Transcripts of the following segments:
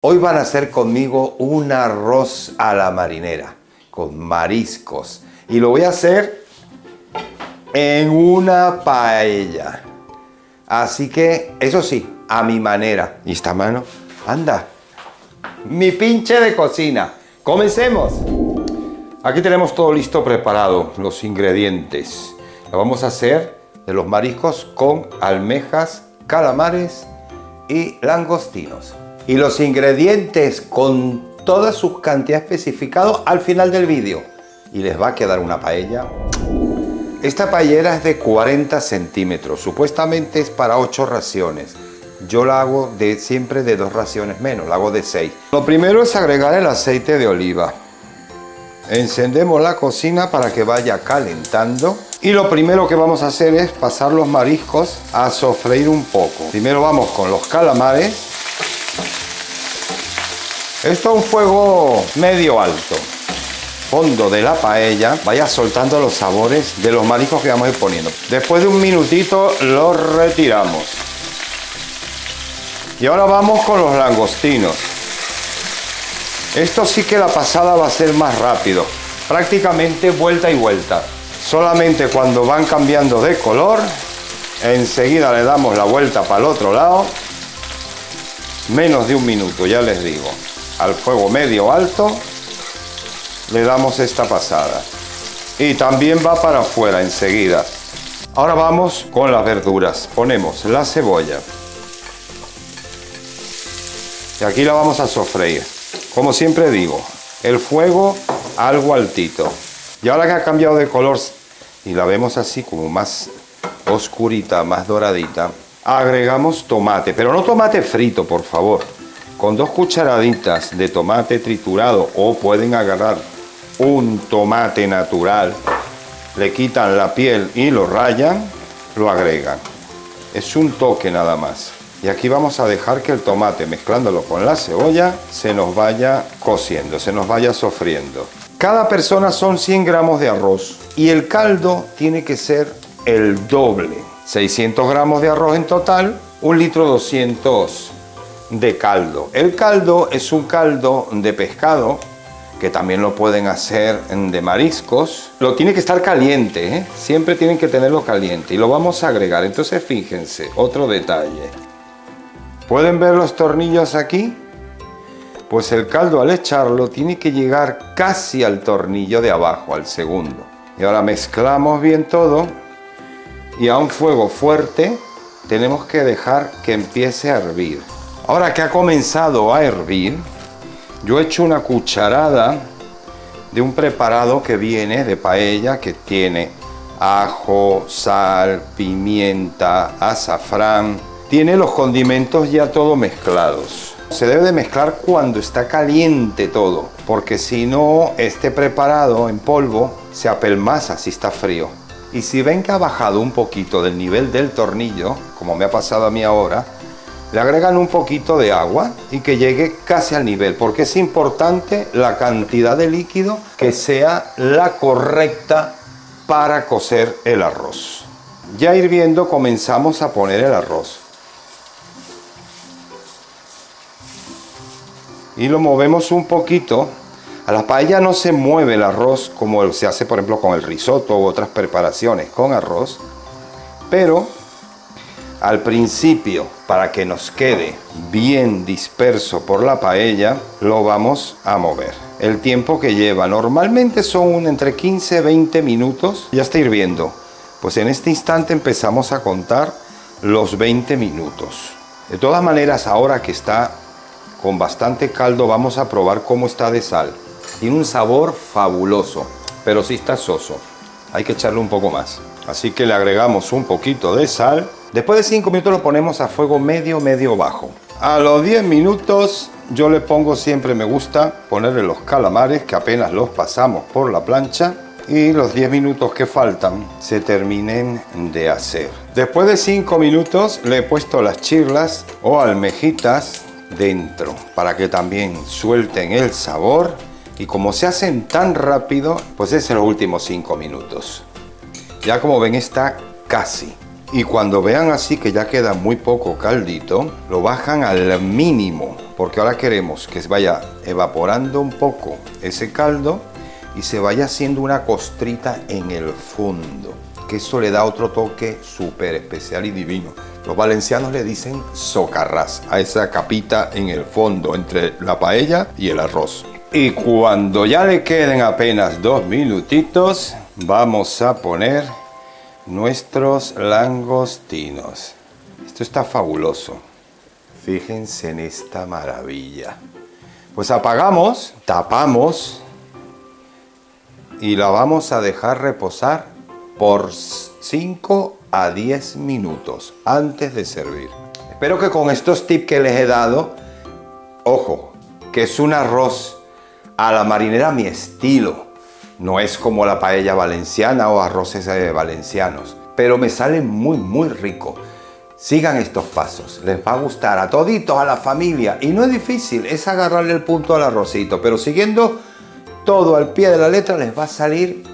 Hoy van a hacer conmigo un arroz a la marinera, con mariscos. Y lo voy a hacer en una paella. Así que, eso sí, a mi manera. ¿Y esta mano? Anda. Mi pinche de cocina. ¡Comencemos! Aquí tenemos todo listo preparado, los ingredientes. Lo vamos a hacer de los mariscos con almejas, calamares y langostinos. Y los ingredientes con toda su cantidad especificado al final del vídeo. Y les va a quedar una paella. Esta paellera es de 40 centímetros. Supuestamente es para 8 raciones. Yo la hago siempre de 2 raciones menos. La hago de 6. Lo primero es agregar el aceite de oliva. Encendemos la cocina para que vaya calentando. Y lo primero que vamos a hacer es pasar los mariscos a sofreír un poco. Primero vamos con los calamares. Esto a un fuego medio alto. Fondo de la paella, vaya soltando los sabores de los mariscos que vamos a ir poniendo. Después de un minutito los retiramos. Y ahora vamos con los langostinos. Esto sí que la pasada va a ser más rápido. Prácticamente vuelta y vuelta. Solamente cuando van cambiando de color, enseguida le damos la vuelta para el otro lado. Menos de un minuto, ya les digo. Al fuego medio alto le damos esta pasada y también va para afuera enseguida. Ahora vamos con las verduras. Ponemos la cebolla y aquí la vamos a sofreír. Como siempre digo, el fuego algo altito. Y ahora que ha cambiado de color y la vemos así como más oscurita, más doradita, agregamos tomate, pero no tomate frito, por favor. Con 2 cucharaditas de tomate triturado, o pueden agarrar un tomate natural, le quitan la piel y lo rayan, lo agregan. Es un toque nada más. Y aquí vamos a dejar que el tomate, mezclándolo con la cebolla, se nos vaya cociendo, se nos vaya sofriendo. Cada persona son 100 gramos de arroz y el caldo tiene que ser el doble. 600 gramos de arroz en total, 1 litro 200 de caldo. El caldo es un caldo de pescado, que también lo pueden hacer de mariscos. Lo tiene que estar caliente, ¿eh? Siempre tienen que tenerlo caliente y lo vamos a agregar. Entonces fíjense, otro detalle. ¿Pueden ver los tornillos aquí? Pues el caldo al echarlo tiene que llegar casi al tornillo de abajo, al segundo. Y ahora mezclamos bien todo y a un fuego fuerte tenemos que dejar que empiece a hervir. Ahora que ha comenzado a hervir, yo he hecho una cucharada de un preparado que viene de paella, que tiene ajo, sal, pimienta, azafrán. Tiene los condimentos ya todo mezclados. Se debe de mezclar cuando está caliente todo, porque si no, este preparado en polvo se apelmaza si está frío. Y si ven que ha bajado un poquito del nivel del tornillo, como me ha pasado a mí ahora, le agregan un poquito de agua y que llegue casi al nivel, porque es importante la cantidad de líquido que sea la correcta para cocer el arroz. Ya hirviendo comenzamos a poner el arroz. Y lo movemos un poquito. A la paella no se mueve el arroz como se hace por ejemplo con el risotto u otras preparaciones con arroz, pero al principio, para que nos quede bien disperso por la paella, lo vamos a mover. El tiempo que lleva normalmente son entre 15 y 20 minutos. Ya está hirviendo. Pues en este instante empezamos a contar los 20 minutos. De todas maneras, ahora que está con bastante caldo, vamos a probar cómo está de sal. Tiene un sabor fabuloso, pero sí está soso. Hay que echarle un poco más. Así que le agregamos un poquito de sal. Después de 5 minutos lo ponemos a fuego medio bajo. A los 10 minutos yo le pongo, siempre me gusta ponerle los calamares, que apenas los pasamos por la plancha, y los 10 minutos que faltan se terminen de hacer. Después de 5 minutos le he puesto las chirlas o almejitas dentro para que también suelten el sabor, y como se hacen tan rápido, pues es en los últimos 5 minutos. Ya como ven está casi. Y cuando vean así que ya queda muy poco caldito, lo bajan al mínimo, porque ahora queremos que se vaya evaporando un poco ese caldo y se vaya haciendo una costrita en el fondo, que eso le da otro toque súper especial y divino. Los valencianos le dicen socarrás a esa capita en el fondo entre la paella y el arroz. Y cuando ya le queden apenas 2 minutitos, vamos a poner nuestros langostinos. Esto está fabuloso. Fíjense en esta maravilla. Pues apagamos, tapamos y la vamos a dejar reposar por 5 a 10 minutos antes de servir. Espero que con estos tips que les he dado, ojo, que es un arroz a la marinera a mi estilo. No es como la paella valenciana o arroces valencianos, pero me sale muy rico. Sigan estos pasos, les va a gustar a toditos, a la familia. Y no es difícil, es agarrarle el punto al arrocito, pero siguiendo todo al pie de la letra les va a salir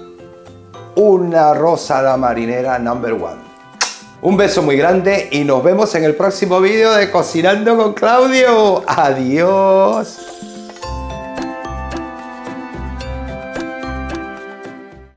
un arroz a la marinera number 1. Un beso muy grande y nos vemos en el próximo vídeo de Cocinando con Claudio. Adiós.